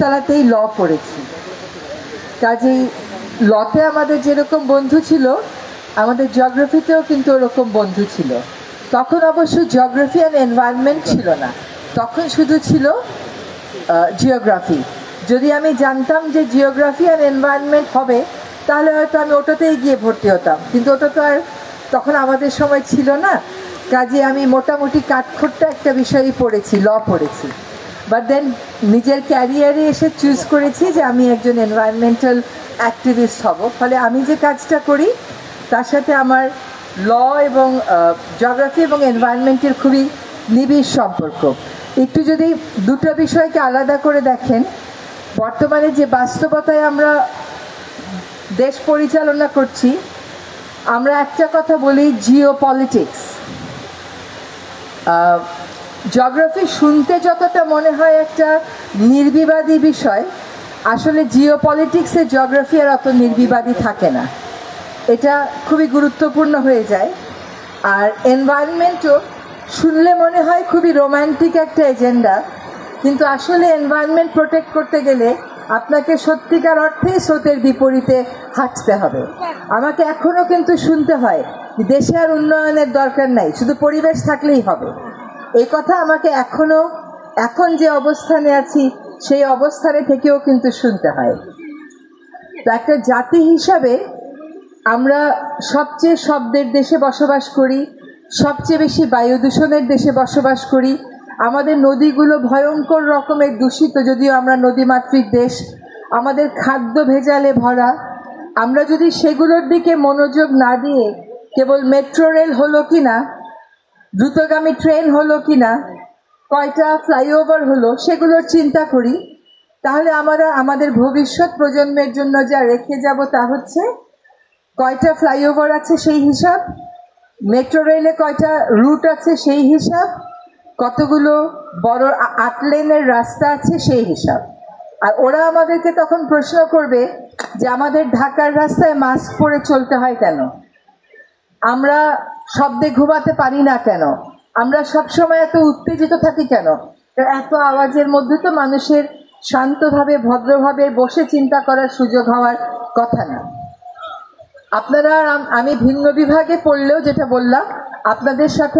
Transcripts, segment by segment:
আগরতলাতেই ল পড়েছি, কাজেই লতে আমাদের যেরকম বন্ধু ছিল আমাদের জিওগ্রাফিতেও কিন্তু ওরকম বন্ধু ছিল। তখন অবশ্য জিওগ্রাফি অ্যান্ড এনভায়রনমেন্ট ছিল না, তখন শুধু ছিল জিওগ্রাফি। যদি আমি জানতাম যে জিওগ্রাফি অ্যান্ড এনভায়রনমেন্ট হবে তাহলে হয়তো আমি ওটাতেই গিয়ে ভর্তি হতাম, কিন্তু ওটা তো আর তখন আমাদের সময় ছিল না। কাজে আমি মোটামুটি কাঠখোট্টা একটা বিষয়ই পড়েছি, ল পড়েছি। বাট দেন নিজের ক্যারিয়ারে এসে চুজ করেছি যে আমি একজন এনভায়রনমেন্টাল অ্যাক্টিভিস্ট হব। ফলে আমি যে কাজটা করি তার সাথে আমার ল এবং জিওগ্রাফি এবং এনভায়রনমেন্টের খুবই নিবিড় সম্পর্ক। একটু যদি দুটো বিষয়কে আলাদা করে দেখেন, বর্তমানে যে বাস্তবতায় আমরা দেশ পরিচালনা করছি, আমরা একটা কথা বলি জিও পলিটিক্স। জিওগ্রাফি শুনতে যতটা মনে হয় একটা নির্বিবাদী বিষয়, আসলে জিও পলিটিক্সে জিওগ্রাফি আর অত নির্বিবাদী থাকে না, এটা খুবই গুরুত্বপূর্ণ হয়ে যায়। আর এনভায়রনমেন্টও শুনলে মনে হয় খুবই রোম্যান্টিক একটা এজেন্ডা, কিন্তু আসলে এনভায়রনমেন্ট প্রোটেক্ট করতে গেলে আপনাকে সত্যিকার অর্থেই স্রোতের বিপরীতে হাঁটতে হবে। আমাকে এখনও কিন্তু শুনতে হয় দেশে আর উন্নয়নের দরকার নাই, শুধু পরিবেশ থাকলেই হবে। এই কথা আমাকে এখন যে অবস্থানে আছি সেই অবস্থানে থেকেও কিন্তু শুনতে হয়। তো একটা জাতি হিসাবে আমরা সবচেয়ে শব্দের দেশে বসবাস করি, সবচেয়ে বেশি বায়ু দূষণের দেশে বসবাস করি। আমাদের নদীগুলো ভয়ঙ্কর রকমের দূষিত, যদিও আমরা নদীমাতৃক দেশ। আমাদের খাদ্য ভেজালে ভরা। আমরা যদি সেগুলোর দিকে মনোযোগ না দিয়ে কেবল মেট্রো রেল হলো কিনা, দ্রুতগামী ট্রেন হলো কিনা, কয়টা ফ্লাইওভার হলো সেগুলোর চিন্তা করি, তাহলে আমরা আমাদের ভবিষ্যৎ প্রজন্মের জন্য যা রেখে যাব তা হচ্ছে কয়টা ফ্লাইওভার আছে সেই হিসাব, মেট্রো রেলে কয়টা রুট আছে সেই হিসাব, কতগুলো বড় 8 লেনের রাস্তা আছে সেই হিসাব। আর ওরা আমাদেরকে তখন প্রশ্ন করবে যে আমাদের ঢাকার রাস্তায় মাস্ক পরে চলতে হয় কেন, আমরা শব্দে ঘুমাতে পারি না কেন, আমরা সবসময় এত উত্তেজিত থাকি কেন। এত আওয়াজের মধ্যে তো মানুষের শান্তভাবে ভদ্রভাবে বসে চিন্তা করার সুযোগ হওয়ার কথা না। আপনারা আমি ভিন্ন বিভাগে পড়লেও যেটা বললাম, আপনাদের সাথে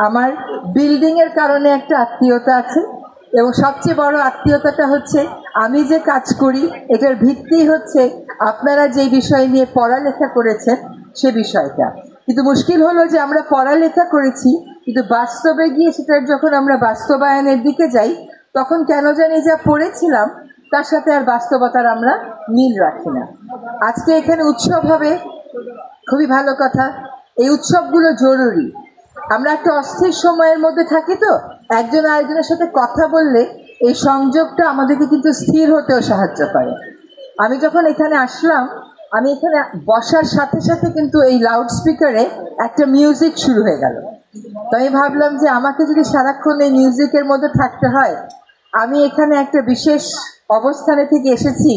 আমার বিল্ডিংয়ের কারণে একটা আত্মীয়তা আছে, এবং সবচেয়ে বড় আত্মীয়তাটা হচ্ছে আমি যে কাজ করি এটার ভিত্তি হচ্ছে আপনারা যে বিষয় নিয়ে পড়ালেখা করেছেন সে বিষয়টা। কিন্তু মুশকিল হলো যে আমরা পড়ালেখা করেছি, কিন্তু বাস্তবে গিয়ে সেটার যখন আমরা বাস্তবায়নের দিকে যাই তখন কেন জানি যা পড়েছিলাম তার সাথে আর বাস্তবতার আমরা মিল রাখি না। আজকে এখানে উৎসব হবে, খুবই ভালো কথা। এই উৎসবগুলো জরুরি। আমরা একটা অস্থির সময়ের মধ্যে থাকি, তো একজন আরেকজনের সাথে কথা বললে এই সংযোগটা আমাদেরকে কিন্তু স্থির হতেও সাহায্য করে। আমি যখন এখানে আসলাম, আমি এখানে বসার সাথে সাথে কিন্তু এই লাউড স্পিকারে একটা মিউজিক শুরু হয়ে গেল। তো আমি ভাবলাম যে আমাকে যদি সারাক্ষণ এই মিউজিকের মধ্যে থাকতে হয়, আমি এখানে একটা বিশেষ অবস্থানে থেকে এসেছি,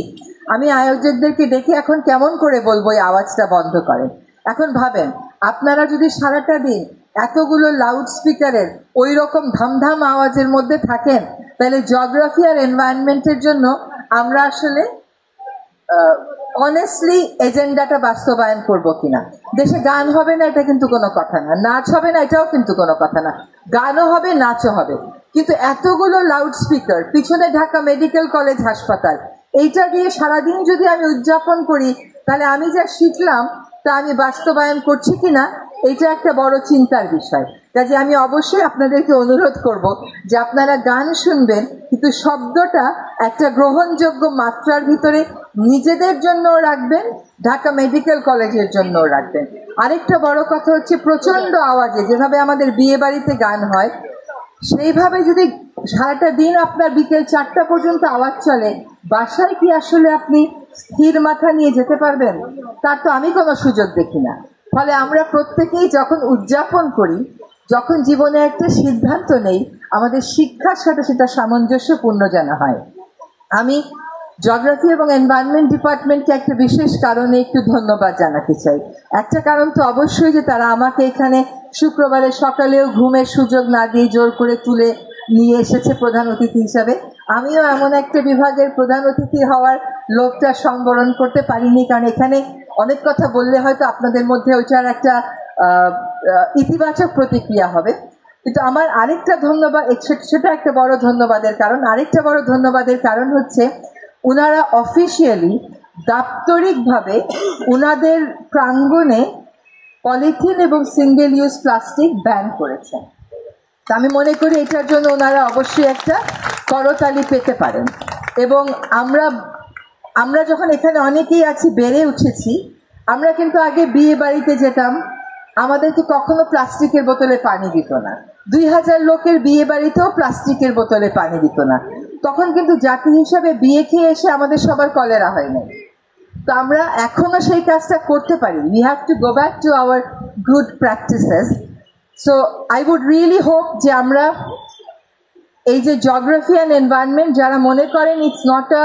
আমি আয়োজকদেরকে ডেকে এখন কেমন করে বলবো এই আওয়াজটা বন্ধ করেন। এখন ভাবেন, আপনারা যদি সারাটা দিন এতগুলো লাউড স্পিকারের ওই রকম ধামধাম আওয়াজের মধ্যে থাকেন, তাহলে জিওগ্রাফি আর এনভায়রনমেন্টের জন্য আমরা আসলে অনেস্টলি এজেন্ডাটা বাস্তবায়ন করব কিনা। দেশে গান হবে না এটা কিন্তু কোনো কথা না, নাচ হবে না এটাও কিন্তু কোনো কথা না, গানও হবে নাচও হবে, কিন্তু এতগুলো লাউড স্পিকার, পিছনে ঢাকা মেডিকেল কলেজ হাসপাতাল, এইটা দিয়ে সারাদিন যদি আমি উদযাপন করি তাহলে আমি যা শিখলাম তা আমি বাস্তবায়ন করছি কিনা এটা একটা বড় চিন্তার বিষয়। কাজে আমি অবশ্যই আপনাদেরকে অনুরোধ করব যে আপনারা গান শুনবেন, কিন্তু শব্দটা একটা গ্রহণযোগ্য মাত্রার ভিতরে নিজেদের জন্য রাখবেন, ঢাকা মেডিকেল কলেজের জন্য রাখবেন। আরেকটা বড় কথা হচ্ছে প্রচন্ড আওয়াজে যেভাবে আমাদের বিয়ে বাড়িতে গান হয় সেইভাবে যদি সারাটা দিন আপনার বিকেল 4টা পর্যন্ত আওয়াজ চলে, বাসায় কি আসলে আপনি স্থির মাথা নিয়ে যেতে পারবেন? তার তো আমি কোনো সুযোগ দেখি না। ফলে আমরা প্রত্যেকেই যখন উদযাপন করি, যখন জীবনে একটা সিদ্ধান্ত নেই, আমাদের শিক্ষার সাথে সেটা সামঞ্জস্যপূর্ণ যেন হয়। আমি জিওগ্রাফি এবং এনভায়রনমেন্ট ডিপার্টমেন্টকে একটা বিশেষ কারণে একটু ধন্যবাদ জানাতে চাই। একটা কারণ তো অবশ্যই যে তারা আমাকে এখানে শুক্রবারে সকালেও ঘুমের সুযোগ না দিয়ে জোর করে তুলে নিয়ে এসেছে প্রধান অতিথি হিসাবে। আমিও এমন একটা বিভাগের প্রধান অতিথি হওয়ার লোকটা সংবরণ করতে পারিনি, কারণ এখানে অনেক কথা বললে হয়তো আপনাদের মধ্যে ওইটার একটা ইতিবাচক প্রতিক্রিয়া হবে। কিন্তু আমার আরেকটা ধন্যবাদ, সেটা একটা বড় ধন্যবাদের কারণ, আরেকটা বড় ধন্যবাদের কারণ হচ্ছে ওনারা অফিসিয়ালি দাপ্তরিকভাবে ওনাদের প্রাঙ্গণে পলিথিন এবং সিঙ্গেল ইউজ প্লাস্টিক ব্যান করেছেন। আমি মনে করি এটার জন্য ওনারা অবশ্যই একটা করতালি পেতে পারেন। এবং আমরা যখন এখানে অনেকেই আছি, বেড়ে উঠেছি, আমরা কিন্তু আগে বিয়ে বাড়িতে যেতাম, আমাদেরকে কখনো প্লাস্টিকের বোতলে পানি দিত না। 2000 লোকের বিয়ে বাড়িতেও প্লাস্টিকের বোতলে পানি দিত না। তখন কিন্তু জাতি হিসাবে বিয়ে খেয়ে এসে আমাদের সবার কলেরা হয় নাই। তো আমরা এখনো সেই কাজটা করতে পারি। We have to go back to our good practices. So I would really hope যে আমরা এই যে জিওগ্রাফি অ্যান্ড এনভায়রনমেন্ট, যারা মনে করেন ইটস নট আ